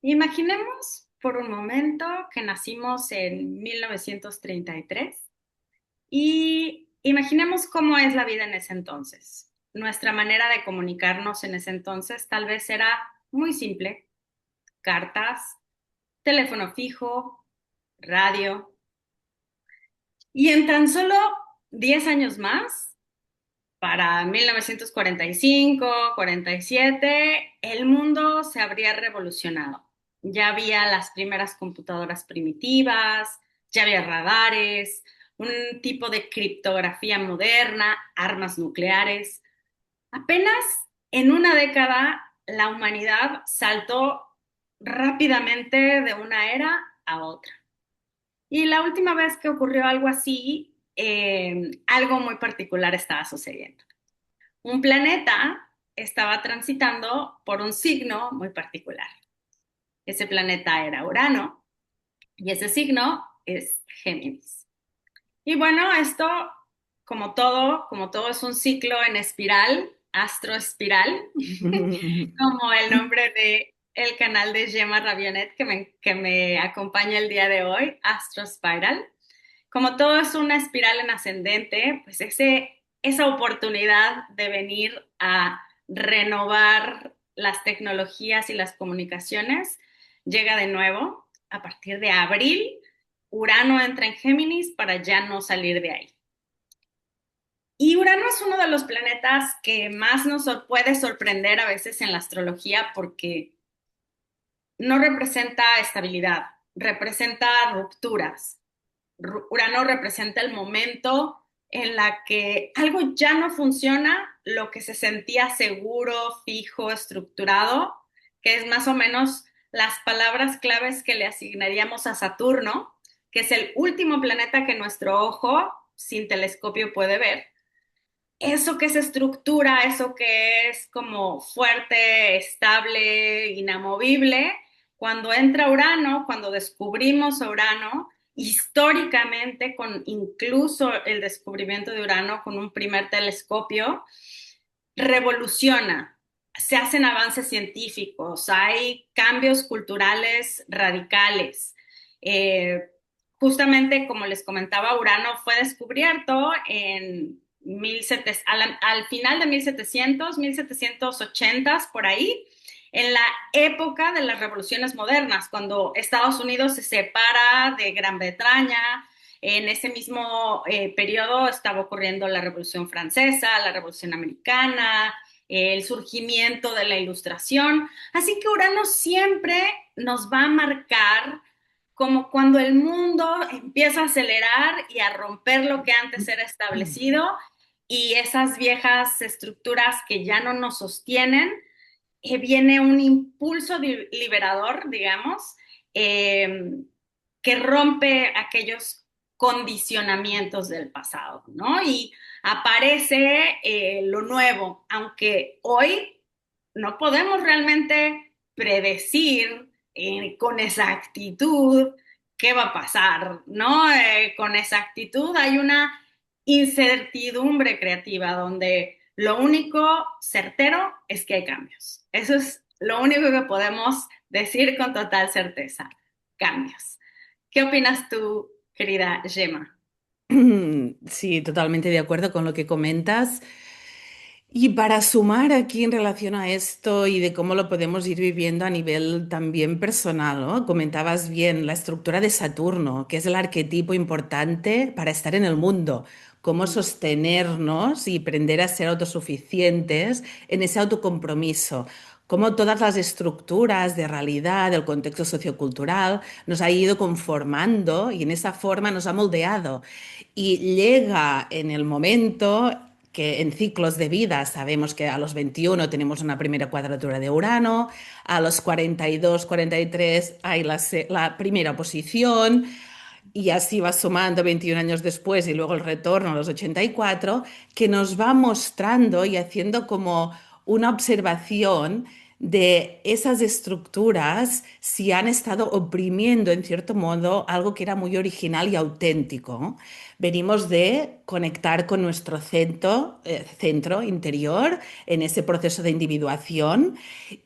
Imaginemos por un momento que nacimos en 1933 y imaginemos cómo es la vida en ese entonces. Nuestra manera de comunicarnos en ese entonces tal vez era muy simple: cartas, teléfono fijo, radio. Y en tan solo 10 años más, para 1945, 47, el mundo se habría revolucionado. Ya había las primeras computadoras primitivas, ya había radares, un tipo de criptografía moderna, armas nucleares. Apenas en una década, la humanidad saltó rápidamente de una era a otra. Y la última vez que ocurrió algo así, algo muy particular estaba sucediendo. Un planeta estaba transitando por un signo muy particular. Ese planeta era Urano y ese signo es Géminis. Y bueno, esto, como todo es un ciclo en espiral, astroespiral, como el nombre de el canal de Gemma Ravionet que me acompaña el día de hoy, Astrospiral. Como todo es una espiral en ascendente, pues esa oportunidad de venir a renovar las tecnologías y las comunicaciones llega de nuevo. A partir de abril, Urano entra en Géminis para ya no salir de ahí. Y Urano es uno de los planetas que más nos puede sorprender a veces en la astrología porque no representa estabilidad, representa rupturas. Urano representa el momento en la que algo ya no funciona, lo que se sentía seguro, fijo, estructurado, que es más o menos las palabras claves que le asignaríamos a Saturno, que es el último planeta que nuestro ojo sin telescopio puede ver. Eso que es estructura, eso que es como fuerte, estable, inamovible, cuando entra Urano, cuando descubrimos a Urano, históricamente, con incluso el descubrimiento de Urano con un primer telescopio, revoluciona. Se hacen avances científicos, hay cambios culturales radicales. Eh, Justamente como les comentaba, Urano fue descubierto en 1700, al final de 1700, 1780, por ahí, en la época de las revoluciones modernas, cuando Estados Unidos se separa de Gran Bretaña. En ese mismo periodo estaba ocurriendo la Revolución Francesa, la Revolución Americana, el surgimiento de la Ilustración. Así que Urano siempre nos va a marcar como cuando el mundo empieza a acelerar y a romper lo que antes era establecido y esas viejas estructuras que ya no nos sostienen, viene un impulso liberador, digamos, eh, que rompe aquellos condicionamientos del pasado, ¿no? Y aparece lo nuevo, aunque hoy no podemos realmente predecir con exactitud qué va a pasar, ¿no? Con exactitud hay una incertidumbre creativa donde lo único certero es que hay cambios. Eso es lo único que podemos decir con total certeza. Cambios. ¿Qué opinas tú, querida Gemma? Sí, totalmente de acuerdo con lo que comentas. Y para sumar aquí en relación a esto y de cómo lo podemos ir viviendo a nivel también personal, ¿no? Comentabas bien la estructura de Saturno, que es el arquetipo importante para estar en el mundo, cómo sostenernos y aprender a ser autosuficientes en ese autocompromiso. Cómo todas las estructuras de realidad, del contexto sociocultural, nos ha ido conformando y en esa forma nos ha moldeado. Y llega en el momento que en ciclos de vida sabemos que a los 21 tenemos una primera cuadratura de Urano, a los 42, 43 hay la primera oposición, y así va sumando 21 años después y luego el retorno a los 84, que nos va mostrando y haciendo como una observación de esas estructuras si han estado oprimiendo en cierto modo algo que era muy original y auténtico, ¿no? Venimos de conectar con nuestro centro interior en ese proceso de individuación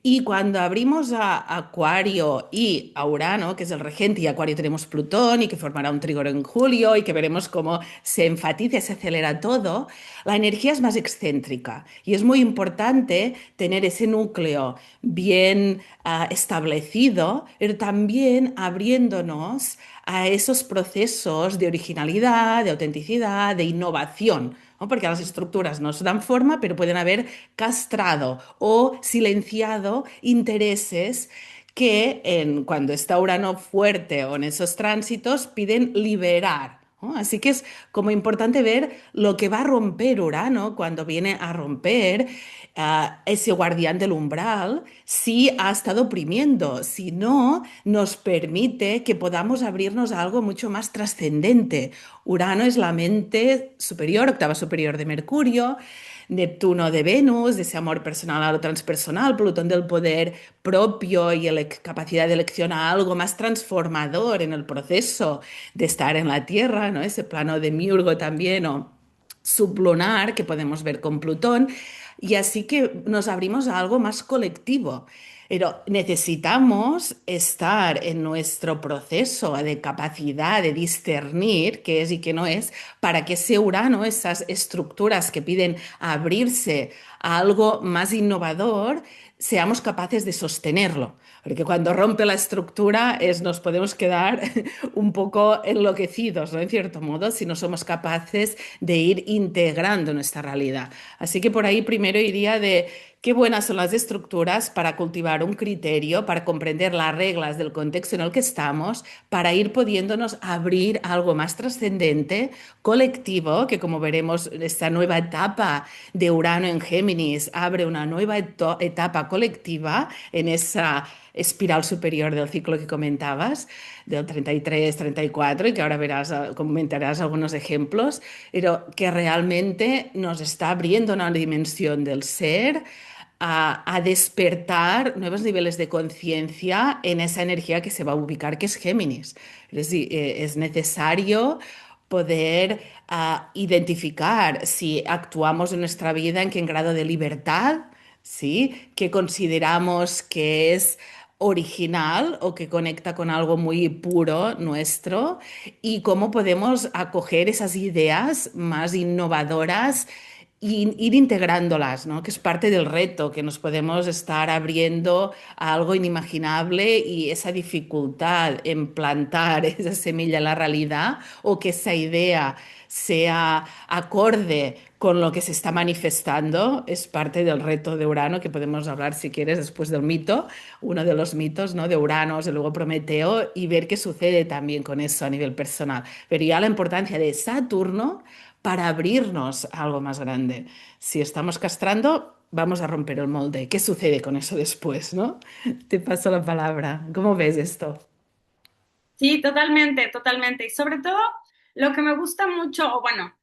y cuando abrimos a Acuario y a Urano, que es el regente, y Acuario tenemos Plutón y que formará un trígono en julio y que veremos cómo se enfatiza, se acelera todo, la energía es más excéntrica y es muy importante tener ese núcleo bien establecido, pero también abriéndonos a esos procesos de originalidad, de autenticidad, de innovación, ¿no? Porque las estructuras nos dan forma, pero pueden haber castrado o silenciado intereses que cuando está Urano fuerte o en esos tránsitos piden liberar, ¿no? Así que es como importante ver lo que va a romper Urano cuando viene a romper ese guardián del umbral, si ha estado oprimiendo, si no, nos permite que podamos abrirnos a algo mucho más trascendente. Urano es la mente superior, octava superior de Mercurio. Neptuno de Venus, de ese amor personal a lo transpersonal, Plutón del poder propio y la capacidad de elección a algo más transformador en el proceso de estar en la Tierra, ¿no? Ese plano de Miurgo también, o sublunar que podemos ver con Plutón, y así que nos abrimos a algo más colectivo. Pero necesitamos estar en nuestro proceso de capacidad de discernir qué es y qué no es, para que ese Urano, esas estructuras que piden abrirse a algo más innovador, seamos capaces de sostenerlo. Porque cuando rompe la estructura nos podemos quedar un poco enloquecidos, ¿no? En cierto modo, si no somos capaces de ir integrando nuestra realidad. Así que por ahí primero iría de qué buenas son las estructuras para cultivar un criterio, para comprender las reglas del contexto en el que estamos, para ir pudiéndonos abrir a algo más trascendente, colectivo, que como veremos, esta nueva etapa de Urano en Géminis abre una nueva etapa colectiva en esa espiral superior del ciclo que comentabas, del 33, 34, y que ahora verás, comentarás algunos ejemplos, pero que realmente nos está abriendo una dimensión del ser a despertar nuevos niveles de conciencia en esa energía que se va a ubicar, que es Géminis. Es decir, es necesario poder identificar si actuamos en nuestra vida en qué grado de libertad, ¿sí? Que consideramos que es original o que conecta con algo muy puro nuestro y cómo podemos acoger esas ideas más innovadoras y ir integrándolas, ¿no? Que es parte del reto, que nos podemos estar abriendo a algo inimaginable y esa dificultad en plantar esa semilla en la realidad o que esa idea sea acorde con lo que se está manifestando, es parte del reto de Urano, que podemos hablar si quieres después del mito, uno de los mitos, ¿no? De Urano y luego Prometeo, y ver qué sucede también con eso a nivel personal. Pero ya la importancia de Saturno para abrirnos a algo más grande. Si estamos castrando, vamos a romper el molde. ¿Qué sucede con eso después, no? Te paso la palabra. ¿Cómo ves esto? Sí, totalmente, totalmente. Y sobre todo, lo que me gusta mucho, o bueno,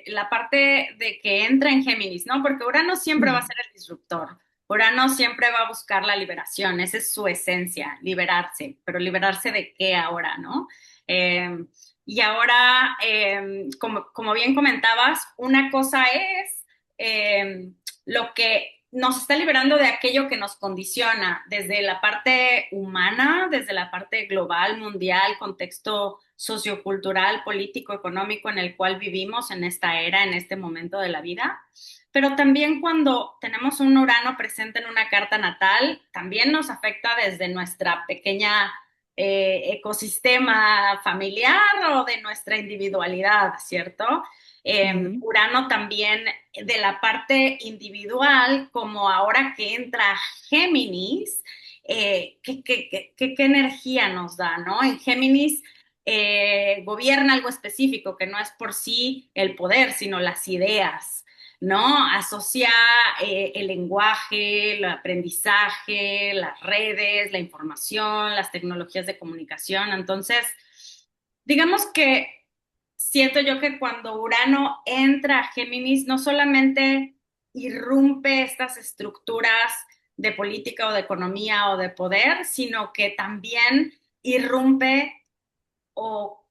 la parte de que entra en Géminis, ¿no? Porque Urano siempre va a ser el disruptor. Urano siempre va a buscar la liberación, esa es su esencia, liberarse, pero liberarse de qué ahora, ¿no? Y ahora, como bien comentabas, una cosa es lo que nos está liberando de aquello que nos condiciona, desde la parte humana, desde la parte global, mundial, contexto sociocultural, político, económico en el cual vivimos en esta era, en este momento de la vida. Pero también cuando tenemos un Urano presente en una carta natal, también nos afecta desde nuestra pequeña ecosistema familiar o de nuestra individualidad, ¿cierto? Ujú, Urano también de la parte individual, como ahora que entra Géminis, ¿qué energía nos da, ¿no? En Géminis gobierna algo específico, que no es por sí el poder, sino las ideas, ¿no? Asocia el lenguaje, el aprendizaje, las redes, la información, las tecnologías de comunicación. Entonces, digamos que siento yo que cuando Urano entra a Géminis, no solamente irrumpe estas estructuras de política o de economía o de poder, sino que también irrumpe o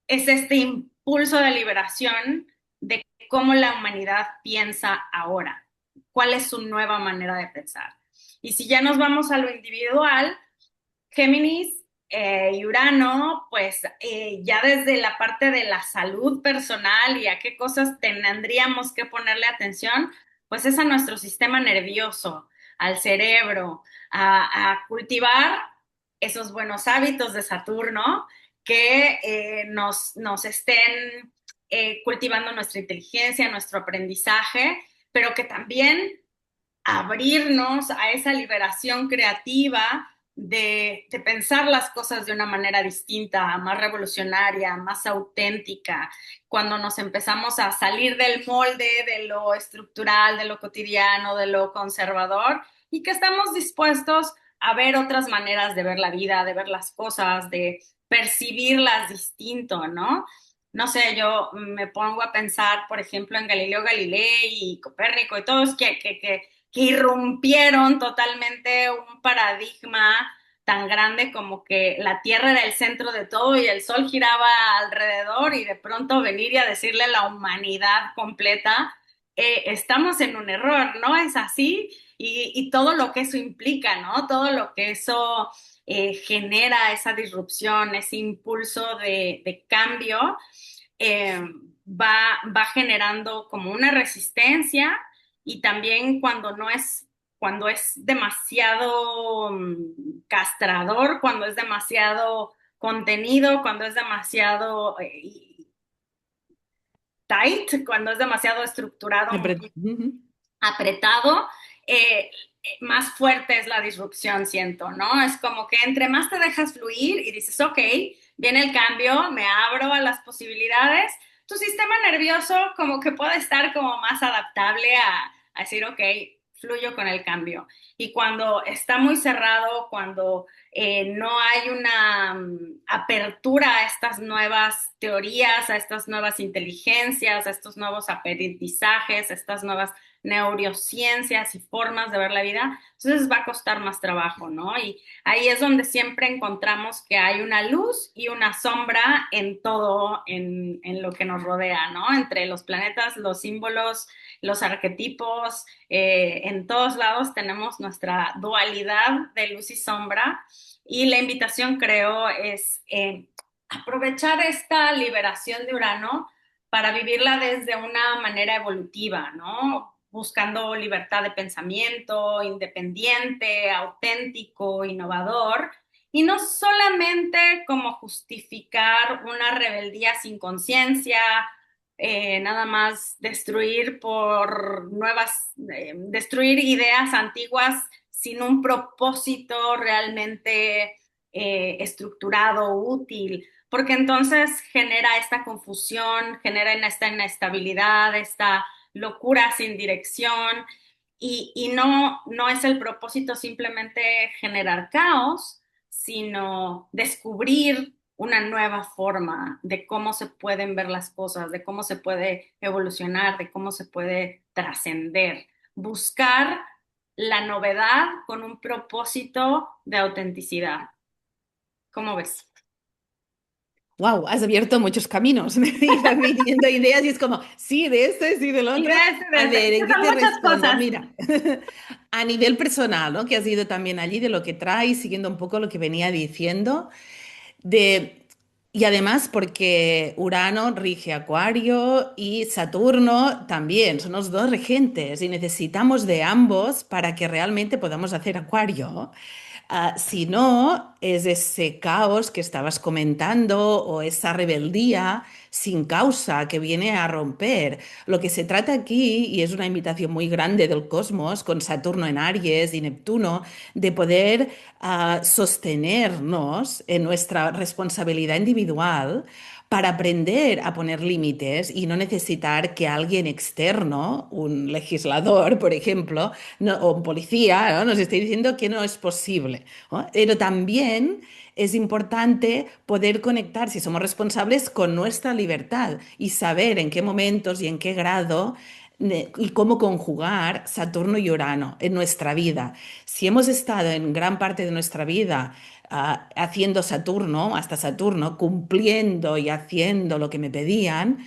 es este impulso de liberación de cómo la humanidad piensa ahora, cuál es su nueva manera de pensar. Y si ya nos vamos a lo individual, Géminis y Urano, pues ya desde la parte de la salud personal y a qué cosas tendríamos que ponerle atención, pues es a nuestro sistema nervioso, al cerebro, a cultivar esos buenos hábitos de Saturno que nos estén cultivando nuestra inteligencia, nuestro aprendizaje, pero que también abrirnos a esa liberación creativa de pensar las cosas de una manera distinta, más revolucionaria, más auténtica, cuando nos empezamos a salir del molde, de lo estructural, de lo cotidiano, de lo conservador, y que estamos dispuestos a ver otras maneras de ver la vida, de ver las cosas, de percibirlas distinto, ¿no? No sé, yo me pongo a pensar, por ejemplo, en Galileo Galilei y Copérnico y todos que irrumpieron totalmente un paradigma tan grande como que la Tierra era el centro de todo y el Sol giraba alrededor y de pronto venir y a decirle a la humanidad completa, estamos en un error, ¿no? Es así y todo lo que eso implica, ¿no? Todo lo que eso genera, esa disrupción, ese impulso de cambio, eh, va generando como una resistencia y también cuando es demasiado castrador, cuando es demasiado contenido, cuando es demasiado tight, cuando es demasiado estructurado, muy apretado, más fuerte es la disrupción, siento, ¿no? Es como que entre más te dejas fluir y dices, ok, viene el cambio, me abro a las posibilidades, tu sistema nervioso como que puede estar como más adaptable a decir, ok, fluyo con el cambio. Y cuando está muy cerrado, cuando no hay una apertura a estas nuevas teorías, a estas nuevas inteligencias, a estos nuevos aprendizajes, a estas nuevas neurociencias y formas de ver la vida, entonces va a costar más trabajo, ¿no? Y ahí es donde siempre encontramos que hay una luz y una sombra en todo, en lo que nos rodea, ¿no? Entre los planetas, los símbolos, los arquetipos, en todos lados tenemos nuestra dualidad de luz y sombra y la invitación, creo, es aprovechar esta liberación de Urano para vivirla desde una manera evolutiva, ¿no? Buscando libertad de pensamiento, independiente, auténtico, innovador, y no solamente como justificar una rebeldía sin conciencia, nada más destruir por destruir ideas antiguas sin un propósito realmente estructurado, útil, porque entonces genera esta confusión, genera esta inestabilidad, esta locura sin dirección y no es el propósito simplemente generar caos, sino descubrir una nueva forma de cómo se pueden ver las cosas, de cómo se puede evolucionar, de cómo se puede trascender. Buscar la novedad con un propósito de autenticidad. ¿Cómo ves? Wow, has abierto muchos caminos. Me iban viniendo ideas y es como, sí, de este, sí, del Y de otro. ese, de A ese. ver, Es ¿en que qué son te muchas respondo? cosas. Mira, a nivel personal, ¿no? Que has ido también allí, de lo que traes, siguiendo un poco lo que venía diciendo, de, y además porque Urano rige Acuario y Saturno también, son los dos regentes y necesitamos de ambos para que realmente podamos hacer Acuario. Si no, es ese caos que estabas comentando o esa rebeldía sin causa que viene a romper. Lo que se trata aquí, y es una invitación muy grande del cosmos, con Saturno en Aries y Neptuno, de poder sostenernos en nuestra responsabilidad individual para aprender a poner límites y no necesitar que alguien externo, un legislador, por ejemplo, o un policía, ¿no? Nos esté diciendo que no es posible, ¿no? Pero también es importante poder conectar, si somos responsables, con nuestra libertad y saber en qué momentos y en qué grado y cómo conjugar Saturno y Urano en nuestra vida. Si hemos estado en gran parte de nuestra vida haciendo Saturno, hasta Saturno, cumpliendo y haciendo lo que me pedían,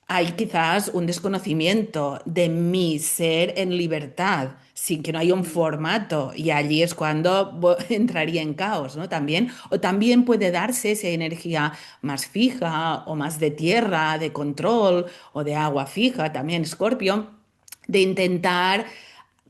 hay quizás un desconocimiento de mi ser en libertad, sin que no haya un formato, y allí es cuando entraría en caos, ¿no? También, o también puede darse esa energía más fija o más de tierra, de control o de agua fija, también Escorpio, de intentar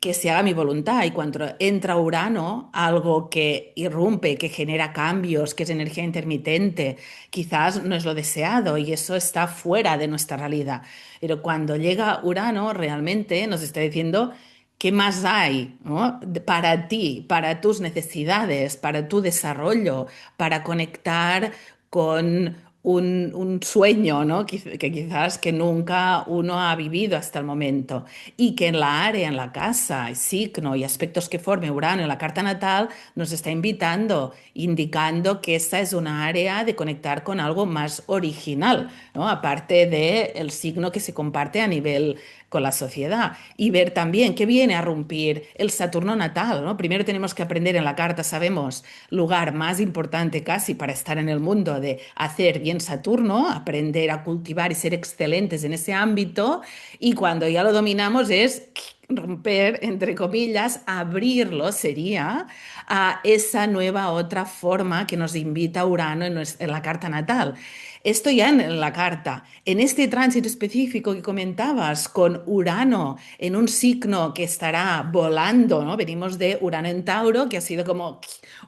que se haga mi voluntad. Y cuando entra Urano, algo que irrumpe, que genera cambios, que es energía intermitente, quizás no es lo deseado y eso está fuera de nuestra realidad. Pero cuando llega Urano, realmente nos está diciendo qué más hay, ¿no? Para ti, para tus necesidades, para tu desarrollo, para conectar con un sueño, ¿no? Que quizás que nunca uno ha vivido hasta el momento y que en la área, en la casa, el signo y aspectos que forme Urano en la carta natal nos está invitando, indicando que esta es una área de conectar con algo más original, ¿no? Aparte del signo que se comparte a nivel con la sociedad y ver también qué viene a romper el Saturno natal, ¿no? Primero tenemos que aprender en la carta, sabemos, lugar más importante casi para estar en el mundo de hacer bien Saturno, aprender a cultivar y ser excelentes en ese ámbito y cuando ya lo dominamos es romper, entre comillas, abrirlo sería a esa nueva otra forma que nos invita Urano en la carta natal. Esto ya en la carta. En este tránsito específico que comentabas, con Urano en un signo que estará volando, ¿no? Venimos de Urano en Tauro, que ha sido como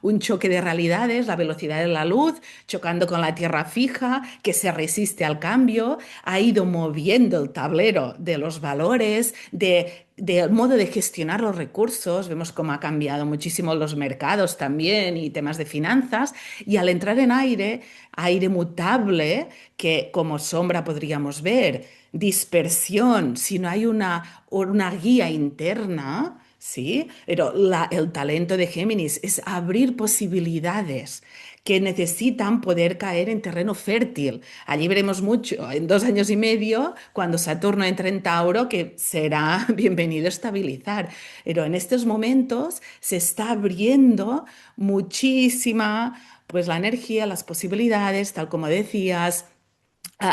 un choque de realidades, la velocidad de la luz, chocando con la Tierra fija, que se resiste al cambio, ha ido moviendo el tablero de los valores, del modo de gestionar los recursos. Vemos cómo ha cambiado muchísimo los mercados también y temas de finanzas. Y al entrar en aire, aire mutable, que como sombra podríamos ver, dispersión, si no hay una guía interna. Sí, pero el talento de Géminis es abrir posibilidades que necesitan poder caer en terreno fértil. Allí veremos mucho en 2 años y medio, cuando Saturno entre en Tauro, que será bienvenido a estabilizar. Pero en estos momentos se está abriendo muchísima, pues la energía, las posibilidades, tal como decías,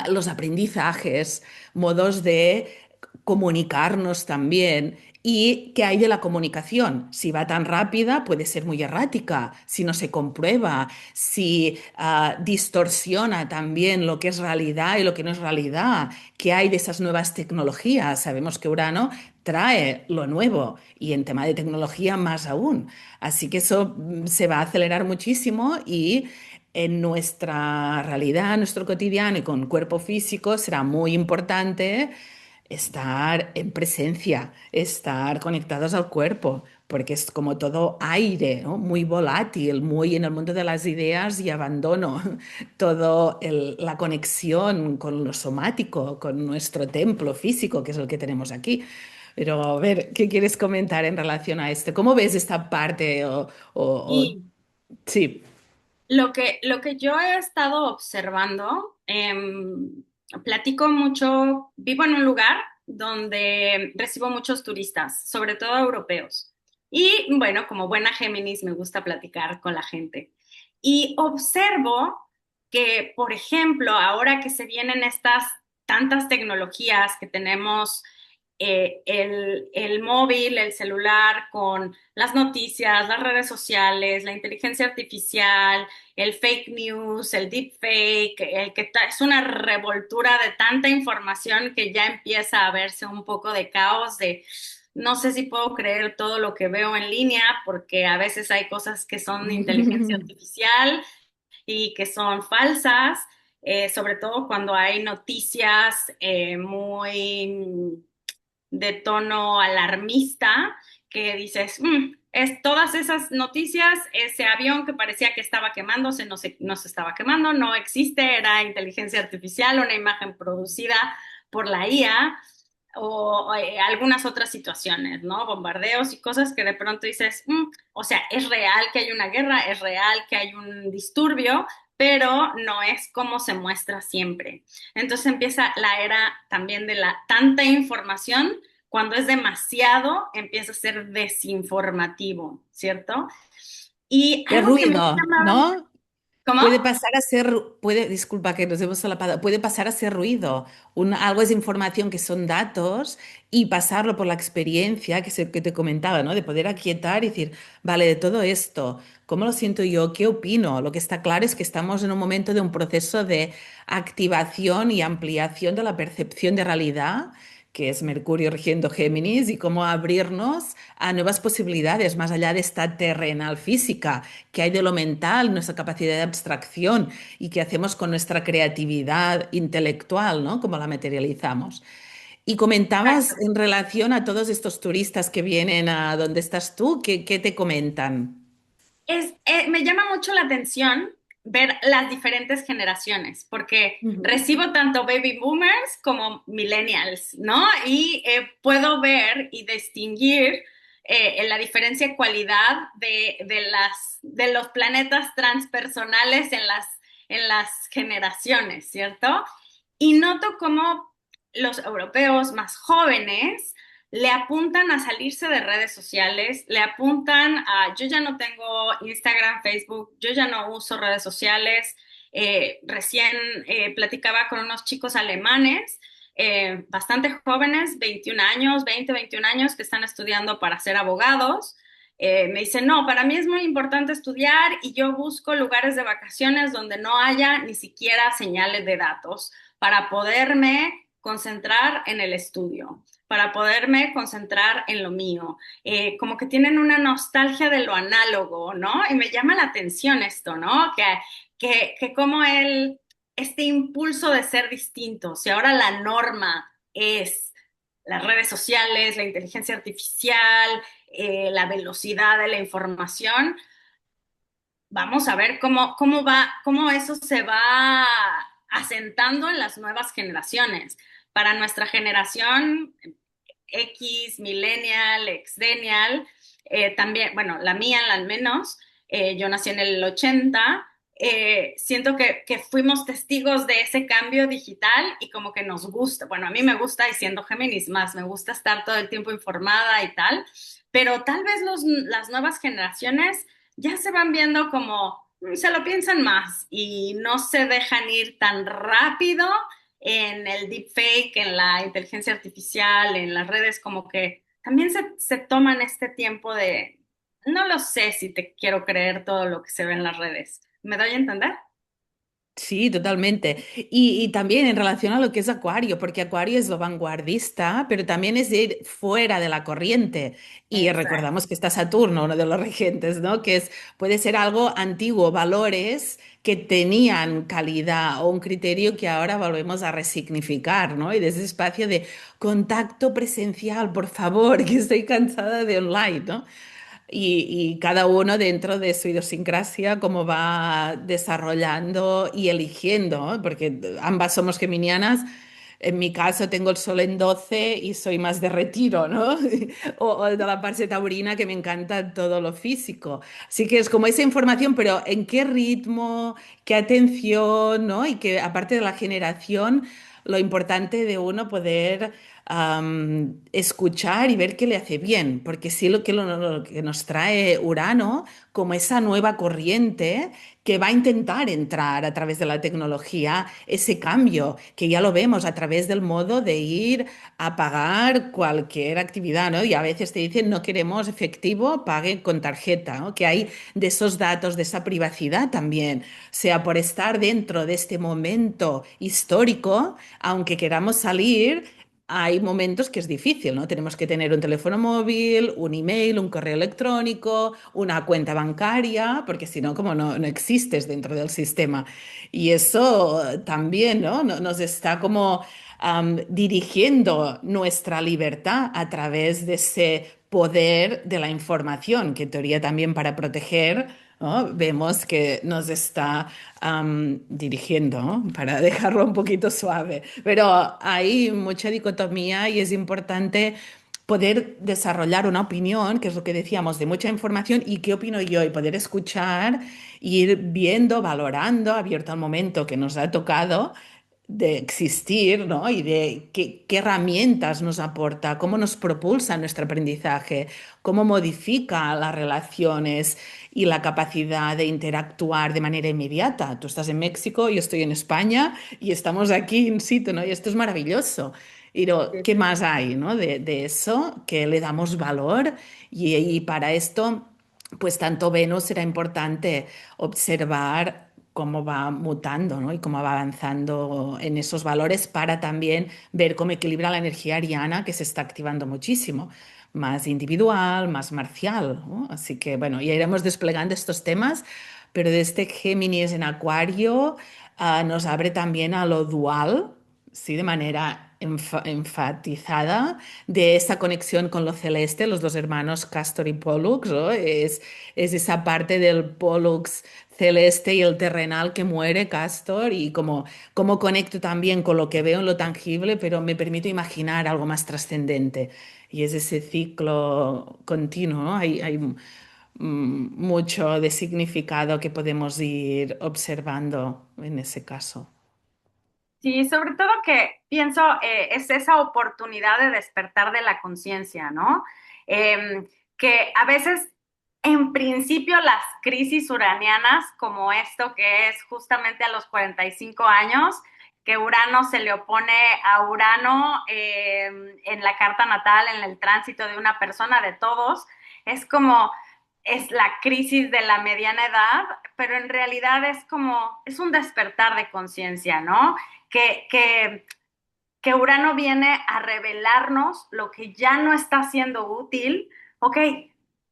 los aprendizajes, modos de comunicarnos también. ¿Y qué hay de la comunicación? Si va tan rápida, puede ser muy errática, si no se comprueba, si distorsiona también lo que es realidad y lo que no es realidad. ¿Qué hay de esas nuevas tecnologías? Sabemos que Urano trae lo nuevo y en tema de tecnología más aún. Así que eso se va a acelerar muchísimo y en nuestra realidad, nuestro cotidiano y con cuerpo físico será muy importante estar en presencia, estar conectados al cuerpo, porque es como todo aire, ¿no? Muy volátil, muy en el mundo de las ideas y abandono toda la conexión con lo somático, con nuestro templo físico, que es el que tenemos aquí. Pero a ver, ¿qué quieres comentar en relación a esto? ¿Cómo ves esta parte? Y Sí. lo que yo he estado observando, platico mucho, vivo en un lugar donde recibo muchos turistas, sobre todo europeos. Y bueno, como buena Géminis, me gusta platicar con la gente. Y observo que, por ejemplo, ahora que se vienen estas tantas tecnologías que tenemos, el móvil, el celular con las noticias, las redes sociales, la inteligencia artificial, el fake news, el deep fake, es una revoltura de tanta información que ya empieza a verse un poco de caos, de no sé si puedo creer todo lo que veo en línea, porque a veces hay cosas que son inteligencia artificial y que son falsas, sobre todo cuando hay noticias muy de tono alarmista, que dices, es todas esas noticias, ese avión que parecía que estaba quemándose, no se estaba quemando, no existe, era inteligencia artificial, una imagen producida por la IA, o algunas otras situaciones, ¿no? Bombardeos y cosas que de pronto dices, o sea, es real que hay una guerra, es real que hay un disturbio, pero no es como se muestra siempre. Entonces empieza la era también de la tanta información. Cuando es demasiado, empieza a ser desinformativo, ¿cierto? Y Qué algo que me ruido, llamaba, ¿no? ¿cómo? Puede pasar a ser, disculpa que nos hemos solapado, puede pasar a ser ruido. Algo es información que son datos y pasarlo por la experiencia que te comentaba, ¿no? De poder aquietar y decir, vale, de todo esto, ¿cómo lo siento yo? ¿Qué opino? Lo que está claro es que estamos en un momento de un proceso de activación y ampliación de la percepción de realidad, que es Mercurio rigiendo Géminis, y cómo abrirnos a nuevas posibilidades más allá de esta terrenal física que hay de lo mental, nuestra capacidad de abstracción y qué hacemos con nuestra creatividad intelectual, ¿no? Cómo la materializamos. Y comentabas en relación a todos estos turistas que vienen a donde estás tú, ¿qué te comentan? Me llama mucho la atención ver las diferentes generaciones, porque Ujú. recibo tanto baby boomers como millennials, ¿no? Y puedo ver y distinguir la diferencia de cualidad de los planetas transpersonales en las generaciones, ¿cierto? Y noto cómo los europeos más jóvenes le apuntan a salirse de redes sociales, le apuntan a, yo ya no tengo Instagram, Facebook, yo ya no uso redes sociales. Recién platicaba con unos chicos alemanes, bastante jóvenes, 21 años, 20, 21 años, que están estudiando para ser abogados. Me dicen, no, para mí es muy importante estudiar y yo busco lugares de vacaciones donde no haya ni siquiera señales de datos para poderme concentrar en el estudio, para poderme concentrar en lo mío. Como que tienen una nostalgia de lo análogo, ¿no? Y me llama la atención esto, ¿no? Que como este impulso de ser distinto, si ahora la norma es las redes sociales, la inteligencia artificial, la velocidad de la información, vamos a ver cómo eso se va asentando en las nuevas generaciones. Para nuestra generación, X, millennial, exdenial, también, bueno, la mía al menos, yo nací en el 80, siento que fuimos testigos de ese cambio digital y como que nos gusta, bueno, a mí me gusta, y siendo Géminis más, me gusta estar todo el tiempo informada y tal, pero tal vez las nuevas generaciones ya se van viendo como, se lo piensan más y no se dejan ir tan rápido en el deepfake, en la inteligencia artificial, en las redes, como que también se toman este tiempo de, no lo sé si te quiero creer todo lo que se ve en las redes. ¿Me doy a entender? Sí, totalmente. Y también en relación a lo que es Acuario, porque Acuario es lo vanguardista, pero también es ir fuera de la corriente. Y Exacto. recordamos que está Saturno, uno de los regentes, ¿no? Que es, puede ser algo antiguo, valores que tenían calidad o un criterio que ahora volvemos a resignificar, ¿no? Y desde ese espacio de contacto presencial, por favor, que estoy cansada de online, ¿no? Y cada uno dentro de su idiosincrasia, cómo va desarrollando y eligiendo, ¿no? Porque ambas somos geminianas. En mi caso tengo el sol en 12 y soy más de retiro, ¿no? O de la parte taurina que me encanta todo lo físico. Así que es como esa información, pero ¿en qué ritmo, qué atención, ¿no? Y que aparte de la generación, lo importante de uno poder escuchar y ver qué le hace bien, porque sí lo que nos trae Urano como esa nueva corriente que va a intentar entrar a través de la tecnología, ese cambio, que ya lo vemos a través del modo de ir a pagar cualquier actividad, ¿no? Y a veces te dicen, no queremos efectivo, pague con tarjeta, ¿no? Que hay de esos datos, de esa privacidad también, sea por estar dentro de este momento histórico, aunque queramos salir, hay momentos que es difícil, ¿no? Tenemos que tener un teléfono móvil, un email, un correo electrónico, una cuenta bancaria, porque si no, como no existes dentro del sistema. Y eso también, ¿no? Nos está como dirigiendo nuestra libertad a través de ese poder de la información, que en teoría también para proteger, ¿no? Vemos que nos está dirigiendo, ¿no? Para dejarlo un poquito suave. Pero hay mucha dicotomía y es importante poder desarrollar una opinión, que es lo que decíamos, de mucha información y qué opino yo, y poder escuchar, y ir viendo, valorando, abierto al momento que nos ha tocado de existir, ¿no? Y de qué herramientas nos aporta, cómo nos propulsa nuestro aprendizaje, cómo modifica las relaciones y la capacidad de interactuar de manera inmediata. Tú estás en México, yo estoy en España y estamos aquí in situ, ¿no? Y esto es maravilloso. Y ¿qué más hay, ¿no? De eso, que le damos valor y para esto, pues tanto Venus será importante observar cómo va mutando, ¿no? Y cómo va avanzando en esos valores para también ver cómo equilibra la energía ariana que se está activando muchísimo, más individual, más marcial, ¿no? Así que bueno, ya iremos desplegando estos temas, pero de este Géminis en Acuario nos abre también a lo dual, sí, de manera enfatizada, de esa conexión con lo celeste, los dos hermanos Castor y Pollux, ¿no? Es esa parte del Pollux celeste y el terrenal que muere, Castor, y cómo conecto también con lo que veo en lo tangible, pero me permito imaginar algo más trascendente. Y es ese ciclo continuo, ¿no? Hay mucho de significado que podemos ir observando en ese caso. Sí, sobre todo que pienso es esa oportunidad de despertar de la conciencia, ¿no? Que a veces, en principio, las crisis uranianas, como esto que es justamente a los 45 años, que Urano se le opone a Urano en la carta natal, en el tránsito de una persona, de todos, es como, es la crisis de la mediana edad, pero en realidad es como, es un despertar de conciencia, ¿no? que, que, que Urano viene a revelarnos lo que ya no está siendo útil. Ok,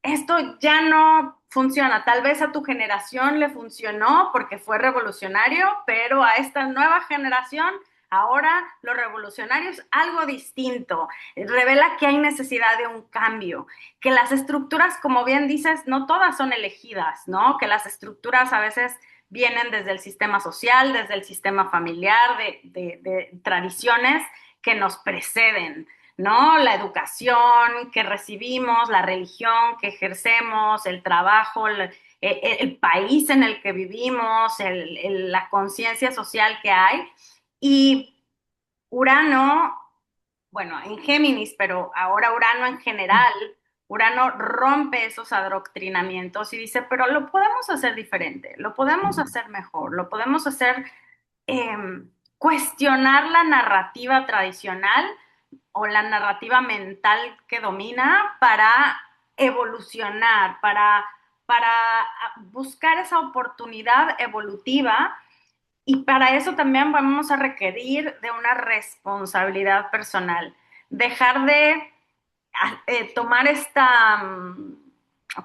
esto ya no funciona. Tal vez a tu generación le funcionó porque fue revolucionario, pero a esta nueva generación ahora lo revolucionario es algo distinto. Revela que hay necesidad de un cambio, que las estructuras, como bien dices, no todas son elegidas, ¿no? Que las estructuras a veces vienen desde el sistema social, desde el sistema familiar, de tradiciones que nos preceden, ¿no? La educación que recibimos, la religión que ejercemos, el trabajo, el país en el que vivimos, la conciencia social que hay. Y Urano, bueno, en Géminis, pero ahora Urano en general, Urano rompe esos adoctrinamientos y dice, pero lo podemos hacer diferente, lo podemos hacer mejor, lo podemos hacer, eh, cuestionar la narrativa tradicional o la narrativa mental que domina para evolucionar, para buscar esa oportunidad evolutiva, y para eso también vamos a requerir de una responsabilidad personal. Dejar de tomar esta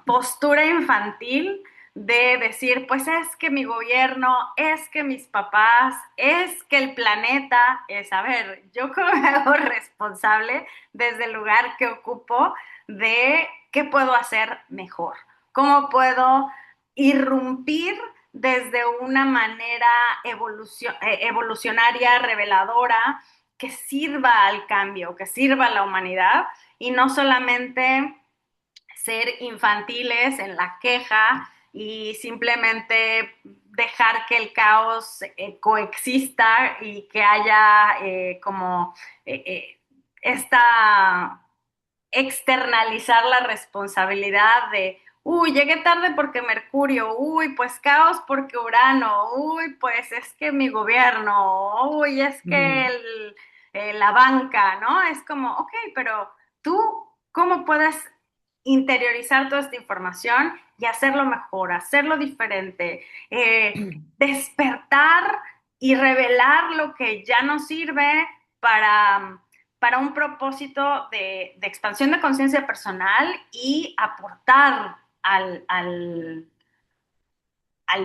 postura infantil de decir, pues es que mi gobierno, es que mis papás, es que el planeta, es, a ver, yo como me hago responsable desde el lugar que ocupo de qué puedo hacer mejor, cómo puedo irrumpir desde una manera evolucionaria, reveladora, que sirva al cambio, que sirva a la humanidad y no solamente ser infantiles en la queja y simplemente dejar que el caos coexista y que haya como esta externalizar la responsabilidad de, uy, llegué tarde porque Mercurio, uy, pues caos porque Urano, uy, pues es que mi gobierno, uy, es que Mm. la banca, ¿no? Es como, ok, pero tú, ¿cómo puedes interiorizar toda esta información y hacerlo mejor, hacerlo diferente, despertar y revelar lo que ya no sirve para un propósito de expansión de conciencia personal y aportar al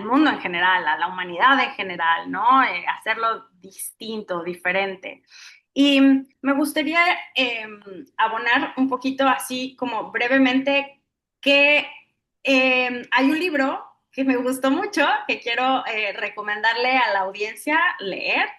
mundo en general, a la humanidad en general, ¿no? Hacerlo distinto, diferente. Y me gustaría abonar un poquito así como brevemente que hay un libro que me gustó mucho, que quiero recomendarle a la audiencia leer,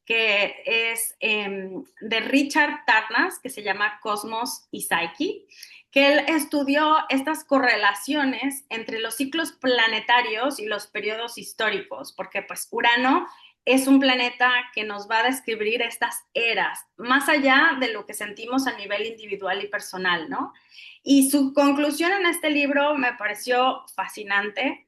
que es de Richard Tarnas, que se llama Cosmos y Psyche, que él estudió estas correlaciones entre los ciclos planetarios y los periodos históricos, porque pues Urano es un planeta que nos va a describir estas eras, más allá de lo que sentimos a nivel individual y personal, ¿no? Y su conclusión en este libro me pareció fascinante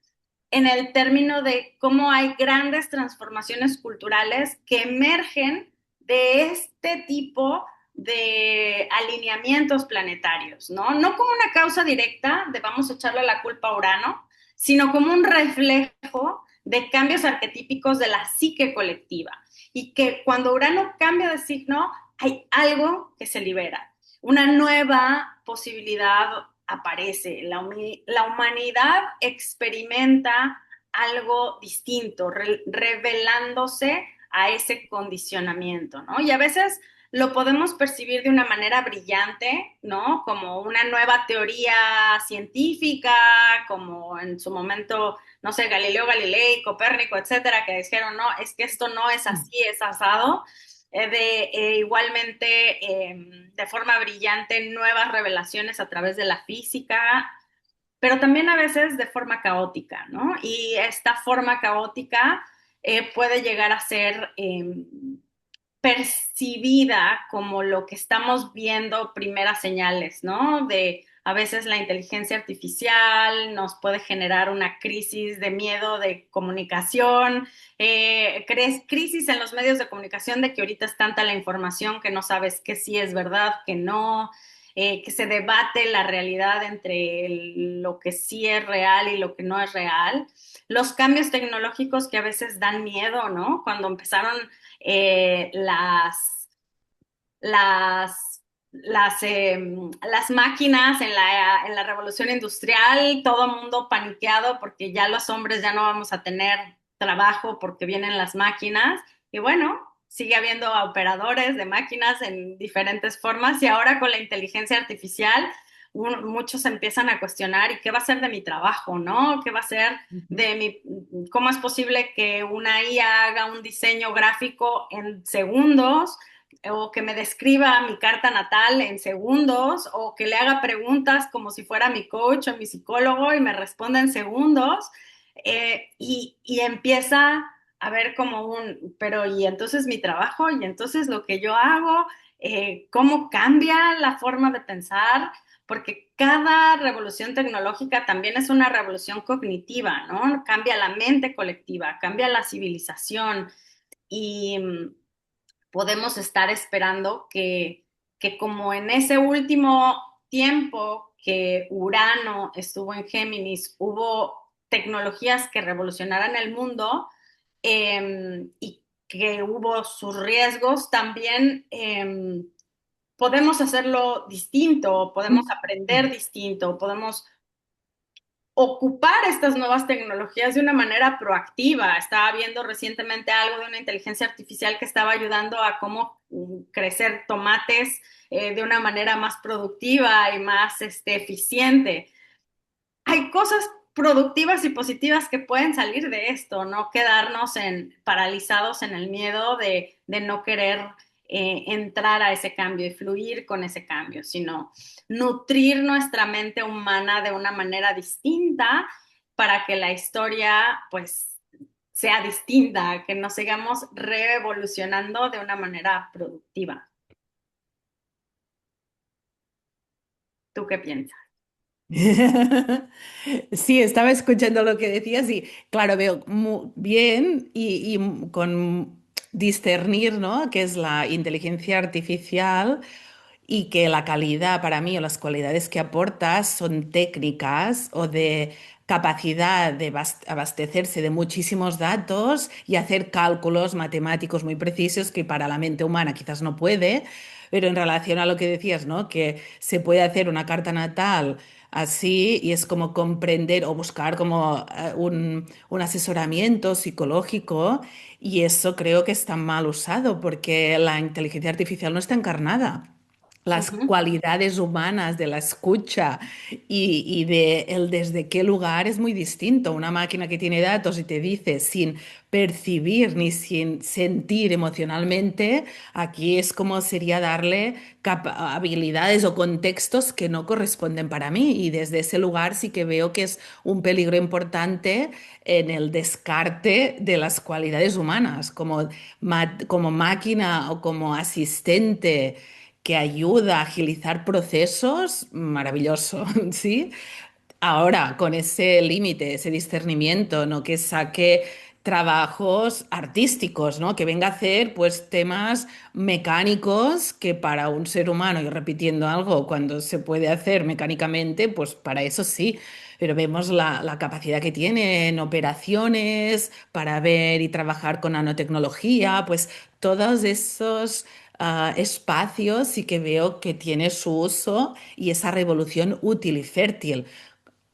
en el término de cómo hay grandes transformaciones culturales que emergen de este tipo de alineamientos planetarios, ¿no? No como una causa directa de vamos a echarle la culpa a Urano, sino como un reflejo de cambios arquetípicos de la psique colectiva. Y que cuando Urano cambia de signo, hay algo que se libera. Una nueva posibilidad aparece. La humanidad experimenta algo distinto, revelándose a ese condicionamiento, ¿no? Y a veces lo podemos percibir de una manera brillante, ¿no? Como una nueva teoría científica, como en su momento, no sé, Galileo Galilei, Copérnico, etcétera, que dijeron, no, es que esto no es así, es asado. Igualmente, de forma brillante, nuevas revelaciones a través de la física, pero también a veces de forma caótica, ¿no? Y esta forma caótica puede llegar a ser percibida como lo que estamos viendo primeras señales, ¿no? De a veces la inteligencia artificial nos puede generar una crisis de miedo de comunicación, crisis en los medios de comunicación de que ahorita es tanta la información que no sabes qué sí es verdad, que no, que se debate la realidad entre lo que sí es real y lo que no es real. Los cambios tecnológicos que a veces dan miedo, ¿no? Cuando empezaron eh, las, las, las máquinas en la revolución industrial, todo el mundo paniqueado porque ya los hombres ya no vamos a tener trabajo porque vienen las máquinas. Y bueno, sigue habiendo operadores de máquinas en diferentes formas y ahora con la inteligencia artificial muchos empiezan a cuestionar y qué va a ser de mi trabajo, ¿no? ¿Qué va a ser de mi, cómo es posible que una IA haga un diseño gráfico en segundos o que me describa mi carta natal en segundos o que le haga preguntas como si fuera mi coach o mi psicólogo y me responda en segundos y empieza a ver como pero y entonces mi trabajo y entonces lo que yo hago, cómo cambia la forma de pensar, porque cada revolución tecnológica también es una revolución cognitiva, ¿no? Cambia la mente colectiva, cambia la civilización y podemos estar esperando que como en ese último tiempo que Urano estuvo en Géminis, hubo tecnologías que revolucionaran el mundo y que hubo sus riesgos, también podemos hacerlo distinto, podemos aprender distinto, podemos ocupar estas nuevas tecnologías de una manera proactiva. Estaba viendo recientemente algo de una inteligencia artificial que estaba ayudando a cómo crecer tomates de una manera más productiva y más eficiente. Hay cosas productivas y positivas que pueden salir de esto, no quedarnos paralizados en el miedo de no querer entrar a ese cambio y fluir con ese cambio, sino nutrir nuestra mente humana de una manera distinta para que la historia pues sea distinta, que nos sigamos revolucionando de una manera productiva. ¿Tú qué piensas? Sí, estaba escuchando lo que decías y claro, veo muy bien y con discernir, ¿no? ¿Qué es la inteligencia artificial? Y que la calidad para mí o las cualidades que aportas son técnicas o de capacidad de abastecerse de muchísimos datos y hacer cálculos matemáticos muy precisos que para la mente humana quizás no puede, pero en relación a lo que decías, ¿no? Que se puede hacer una carta natal así y es como comprender o buscar como un asesoramiento psicológico y eso creo que está mal usado porque la inteligencia artificial no está encarnada. las Ujú. cualidades humanas de la escucha y de el desde qué lugar es muy distinto. Una máquina que tiene datos y te dice sin percibir ni sin sentir emocionalmente, aquí es como sería darle habilidades o contextos que no corresponden para mí. Y desde ese lugar sí que veo que es un peligro importante en el descarte de las cualidades humanas, como, como máquina o como asistente que ayuda a agilizar procesos, maravilloso, ¿sí? Ahora, con ese límite, ese discernimiento, ¿no? Que saque trabajos artísticos, ¿no? Que venga a hacer, pues, temas mecánicos que para un ser humano, y repitiendo algo, cuando se puede hacer mecánicamente, pues para eso sí. Pero vemos la capacidad que tiene en operaciones para ver y trabajar con nanotecnología, pues todos esos espacios sí que veo que tiene su uso y esa revolución útil y fértil.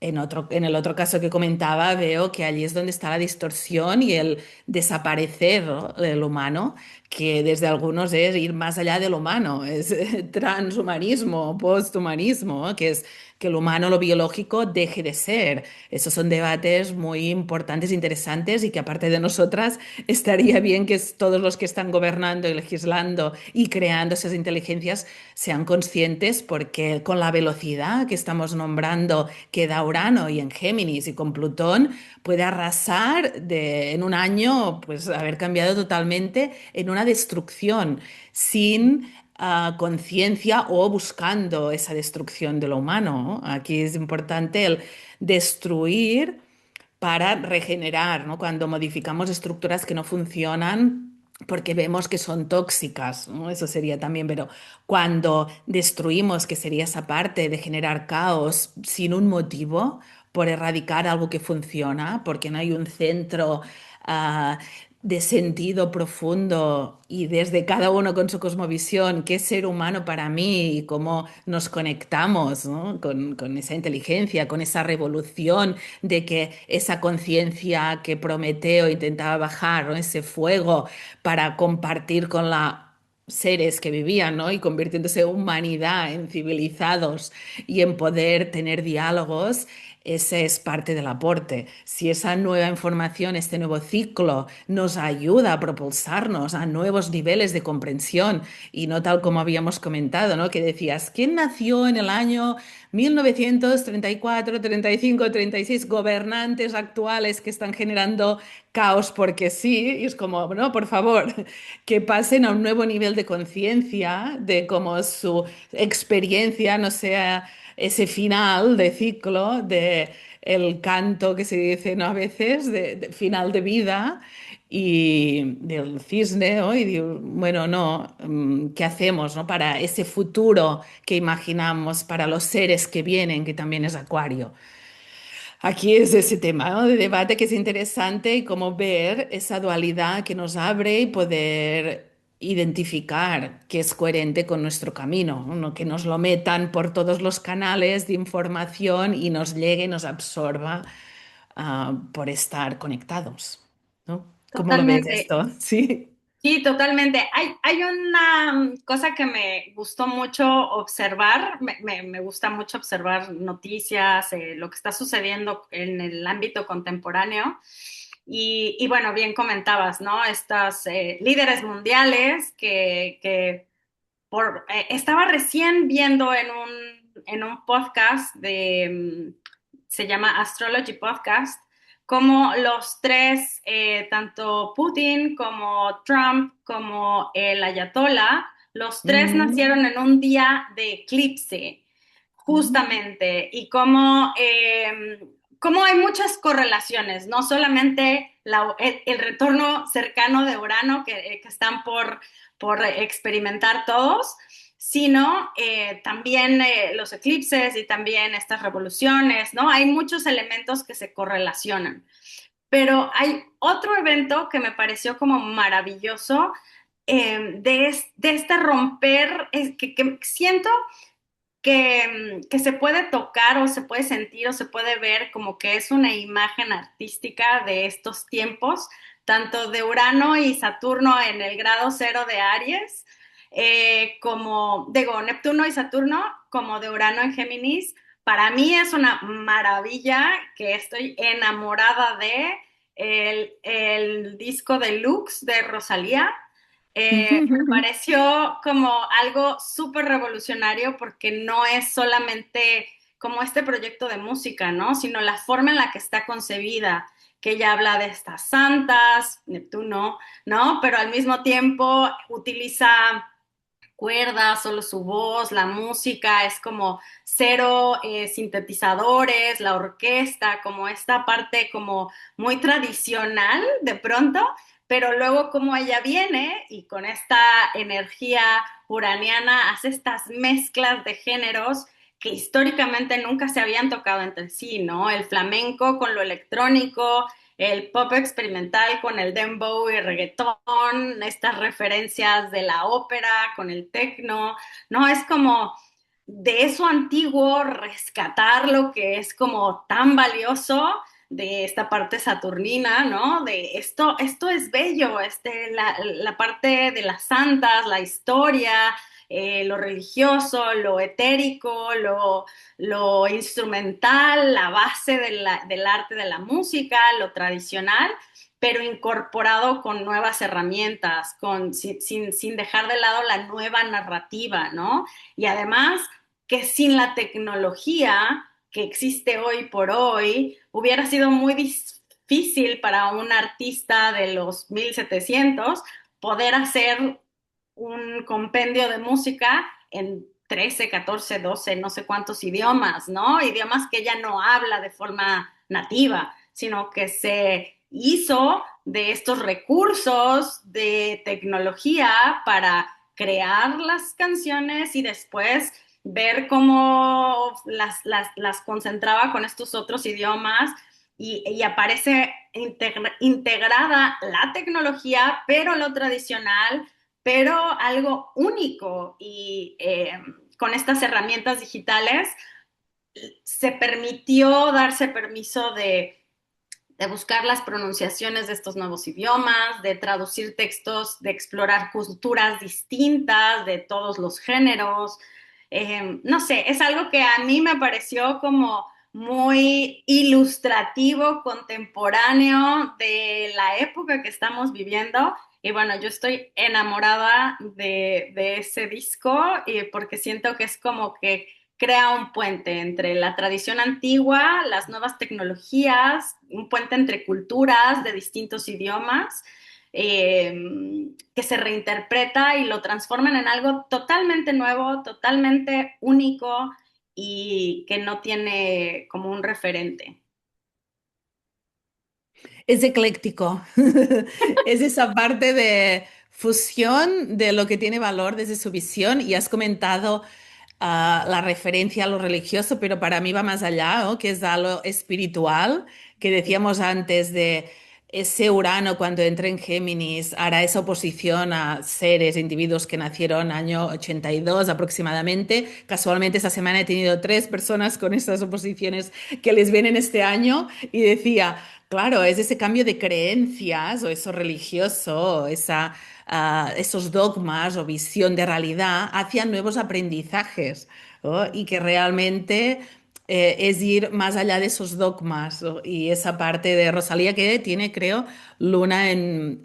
En el otro caso que comentaba, veo que allí es donde está la distorsión y el desaparecer, ¿no? Del humano, que desde algunos es ir más allá del humano, es transhumanismo, posthumanismo, ¿no? Que es que el humano, lo biológico, deje de ser. Esos son debates muy importantes, interesantes y que aparte de nosotras, estaría bien que todos los que están gobernando y legislando y creando esas inteligencias sean conscientes porque con la velocidad que estamos nombrando que da Urano y en Géminis y con Plutón puede arrasar en un año, pues haber cambiado totalmente en una destrucción sin conciencia o buscando esa destrucción de lo humano, ¿no? Aquí es importante el destruir para regenerar, ¿no? Cuando modificamos estructuras que no funcionan porque vemos que son tóxicas, ¿no? Eso sería también, pero cuando destruimos, que sería esa parte de generar caos sin un motivo, por erradicar algo que funciona, porque no hay un centro ah, de sentido profundo y desde cada uno con su cosmovisión, qué es ser humano para mí y cómo nos conectamos, ¿no? Con esa inteligencia, con esa revolución de que esa conciencia que Prometeo intentaba bajar, ¿no? Ese fuego para compartir con la seres que vivían, ¿no? Y convirtiéndose en humanidad, en civilizados y en poder tener diálogos, ese es parte del aporte. Si esa nueva información, este nuevo ciclo nos ayuda a propulsarnos a nuevos niveles de comprensión y no tal como habíamos comentado, ¿no? Que decías, ¿quién nació en el año 1934, 35, 36 gobernantes actuales que están generando caos porque sí? Y es como, no, por favor, que pasen a un nuevo nivel de conciencia, de cómo su experiencia no sea ese final de ciclo, de el canto que se dice, ¿no? A veces, de final de vida y del cisne, ¿no? Y digo, bueno, no, ¿qué hacemos, ¿no? Para ese futuro que imaginamos para los seres que vienen, que también es Acuario. Aquí es ese tema, ¿no? De debate que es interesante y cómo ver esa dualidad que nos abre y poder identificar que es coherente con nuestro camino, ¿no? Que nos lo metan por todos los canales de información y nos llegue y nos absorba por estar conectados, ¿no? ¿Cómo lo ves Totalmente. esto? Sí. Sí, totalmente. Hay una cosa que me gustó mucho observar, me gusta mucho observar noticias, lo que está sucediendo en el ámbito contemporáneo. Y bueno, bien comentabas, ¿no? Estas líderes mundiales estaba recién viendo en un podcast se llama Astrology Podcast, como los tres, tanto Putin como Trump como el Ayatollah, los tres Mm, nacieron en un día de eclipse, mm, justamente, y como hay muchas correlaciones, no solamente el retorno cercano de Urano que están por experimentar todos, sino también los eclipses y también estas revoluciones, ¿no? Hay muchos elementos que se correlacionan. Pero hay otro evento que me pareció como maravilloso de este romper, que siento que se puede tocar o se puede sentir o se puede ver como que es una imagen artística de estos tiempos, tanto de Urano y Saturno en el grado cero de Aries, como, digo, Neptuno y Saturno, como de Urano en Géminis. Para mí es una maravilla que estoy enamorada de el disco deluxe de Rosalía. Me pareció como algo súper revolucionario porque no es solamente como este proyecto de música, ¿no? Sino la forma en la que está concebida, que ella habla de estas santas, Neptuno, ¿no? Pero al mismo tiempo utiliza cuerdas, solo su voz, la música, es como cero sintetizadores, la orquesta, como esta parte como muy tradicional de pronto, pero luego como ella viene y con esta energía uraniana hace estas mezclas de géneros que históricamente nunca se habían tocado entre sí, ¿no? El flamenco con lo electrónico, el pop experimental con el dembow y reggaetón, estas referencias de la ópera con el techno, ¿no? Es como de eso antiguo rescatar lo que es como tan valioso de esta parte saturnina, ¿no? De esto es bello, la parte de las santas, la historia, lo religioso, lo etérico, lo instrumental, la base del arte de la música, lo tradicional, pero incorporado con nuevas herramientas, sin dejar de lado la nueva narrativa, ¿no? Y además que sin la tecnología que existe hoy por hoy, hubiera sido muy difícil para un artista de los 1700 poder hacer un compendio de música en 13, 14, 12, no sé cuántos idiomas, ¿no? Idiomas que ella no habla de forma nativa, sino que se hizo de estos recursos de tecnología para crear las canciones y después ver cómo las concentraba con estos otros idiomas y aparece integrada la tecnología, pero lo tradicional, pero algo único y con estas herramientas digitales se permitió darse permiso de buscar las pronunciaciones de estos nuevos idiomas, de traducir textos, de explorar culturas distintas de todos los géneros. No sé, es algo que a mí me pareció como muy ilustrativo, contemporáneo de la época que estamos viviendo. Y bueno, yo estoy enamorada de ese disco porque siento que es como que crea un puente entre la tradición antigua, las nuevas tecnologías, un puente entre culturas de distintos idiomas, que se reinterpreta y lo transforman en algo totalmente nuevo, totalmente único y que no tiene como un referente. Es ecléctico. Es esa parte de fusión de lo que tiene valor desde su visión. Y has comentado la referencia a lo religioso, pero para mí va más allá, ¿no? Que es a lo espiritual, que decíamos antes de ese Urano cuando entra en Géminis, hará esa oposición a seres, individuos que nacieron año 82 aproximadamente. Casualmente esta semana he tenido tres personas con estas oposiciones que les vienen este año y decía, claro, es ese cambio de creencias o eso religioso, esos dogmas o visión de realidad hacia nuevos aprendizajes, ¿no? Y que realmente es ir más allá de esos dogmas, ¿no? Y esa parte de Rosalía que tiene, creo, Luna en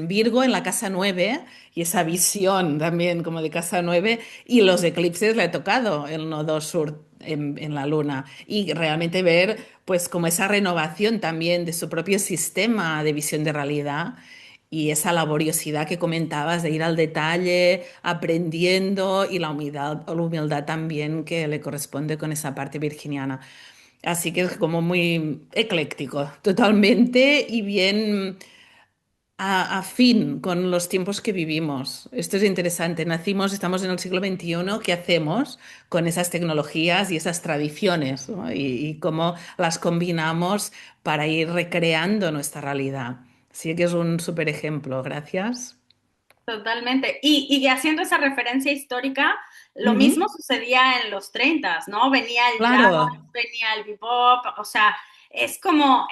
Virgo, en la casa 9 y esa visión también como de casa 9 y los eclipses le ha tocado el nodo sur en la Luna y realmente ver pues como esa renovación también de su propio sistema de visión de realidad y esa laboriosidad que comentabas de ir al detalle, aprendiendo y la humildad también que le corresponde con esa parte virginiana. Así que es como muy ecléctico, totalmente y bien afín con los tiempos que vivimos. Esto es interesante. Nacimos, estamos en el siglo XXI. ¿Qué hacemos con esas tecnologías y esas tradiciones, ¿no? Y cómo las combinamos para ir recreando nuestra realidad? Sí que es un súper ejemplo. Gracias. Totalmente. Y haciendo esa referencia histórica, lo mismo Ujú. sucedía en los 30, ¿no? Venía el jazz, Claro. venía el bebop, o sea, es como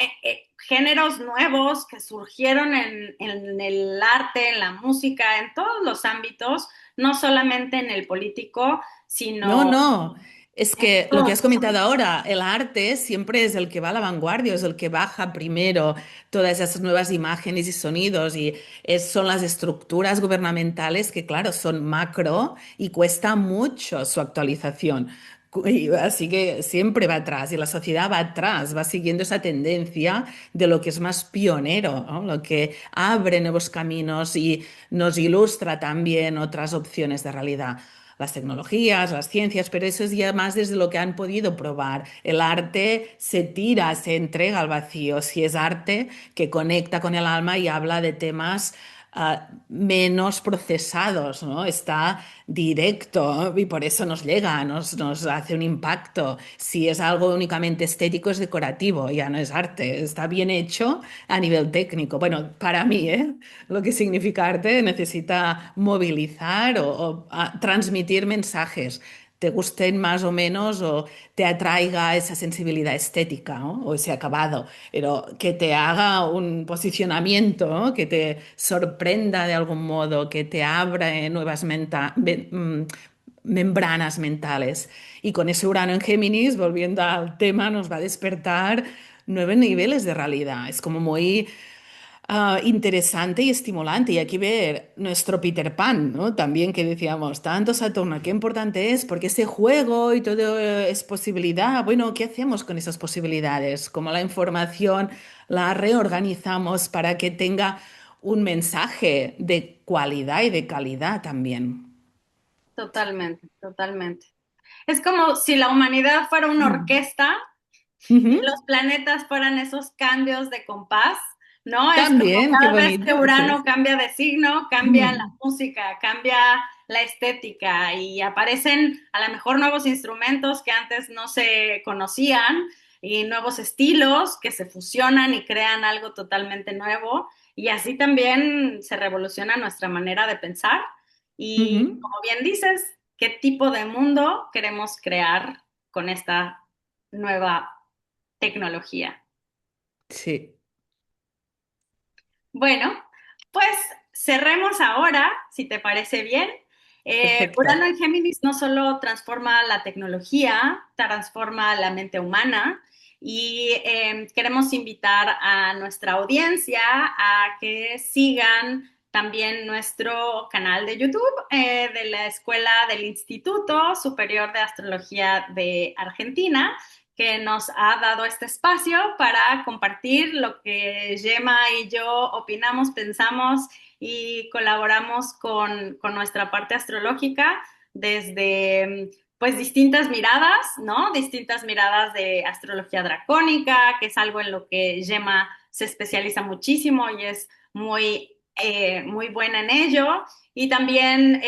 géneros nuevos que surgieron en el arte, en la música, en todos los ámbitos, no solamente en el político, No, sino no. Es en que lo que todos has los comentado ámbitos. ahora, el arte siempre es el que va a la vanguardia, es el que baja primero todas esas nuevas imágenes y sonidos y son las estructuras gubernamentales que, claro, son macro y cuesta mucho su actualización. Así que siempre va atrás y la sociedad va atrás, va siguiendo esa tendencia de lo que es más pionero, ¿no? Lo que abre nuevos caminos y nos ilustra también otras opciones de realidad, las tecnologías, las ciencias, pero eso es ya más desde lo que han podido probar. El arte se tira, se entrega al vacío, si es arte que conecta con el alma y habla de temas menos procesados, ¿no? Está directo y por eso nos llega, nos hace un impacto. Si es algo únicamente estético, es decorativo, ya no es arte, está bien hecho a nivel técnico. Bueno, para mí, ¿eh? Lo que significa arte necesita movilizar o transmitir mensajes, te gusten más o menos o te atraiga esa sensibilidad estética, ¿no? O ese acabado, pero que te haga un posicionamiento, ¿no? Que te sorprenda de algún modo, que te abra nuevas membranas mentales. Y con ese Urano en Géminis, volviendo al tema, nos va a despertar nuevos niveles de realidad. Es como muy interesante y estimulante. Y aquí ver nuestro Peter Pan, ¿no? También que decíamos, tanto Saturno, qué importante es, porque ese juego y todo es posibilidad. Bueno, ¿qué hacemos con esas posibilidades? ¿Cómo la información la reorganizamos para que tenga un mensaje de cualidad y de calidad también? Totalmente, totalmente. Es como si la humanidad fuera una Mm. orquesta y Ujú. los planetas fueran esos cambios de compás, ¿no? Es como También, qué cada vez que bonito, sí. Urano cambia de signo, cambia la Mm. música, cambia la estética y aparecen a lo mejor nuevos instrumentos que antes no se conocían y nuevos estilos que se fusionan y crean algo totalmente nuevo. Y así también se revoluciona nuestra manera de pensar. Y Ujú. como bien dices, ¿qué tipo de mundo queremos crear con esta nueva tecnología? Sí, Bueno, pues cerremos ahora, si te parece bien. Urano perfecto. en Géminis no solo transforma la tecnología, transforma la mente humana y queremos invitar a nuestra audiencia a que sigan también nuestro canal de YouTube de la Escuela del Instituto Superior de Astrología de Argentina, que nos ha dado este espacio para compartir lo que Gemma y yo opinamos, pensamos y colaboramos con nuestra parte astrológica desde pues distintas miradas, ¿no? Distintas miradas de astrología dracónica, que es algo en lo que Gemma se especializa muchísimo y es muy buena en ello. Y también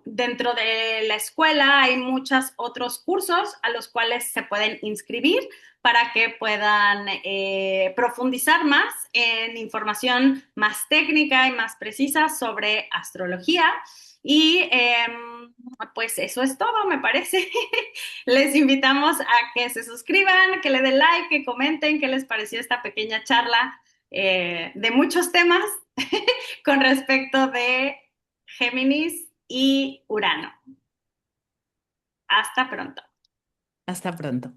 dentro de la escuela hay muchos otros cursos a los cuales se pueden inscribir para que puedan profundizar más en información más técnica y más precisa sobre astrología. Y pues eso es todo, me parece. Les invitamos a que se suscriban, que le den like, que comenten qué les pareció esta pequeña charla de muchos temas con respecto de Géminis y Urano. Hasta pronto. Hasta pronto.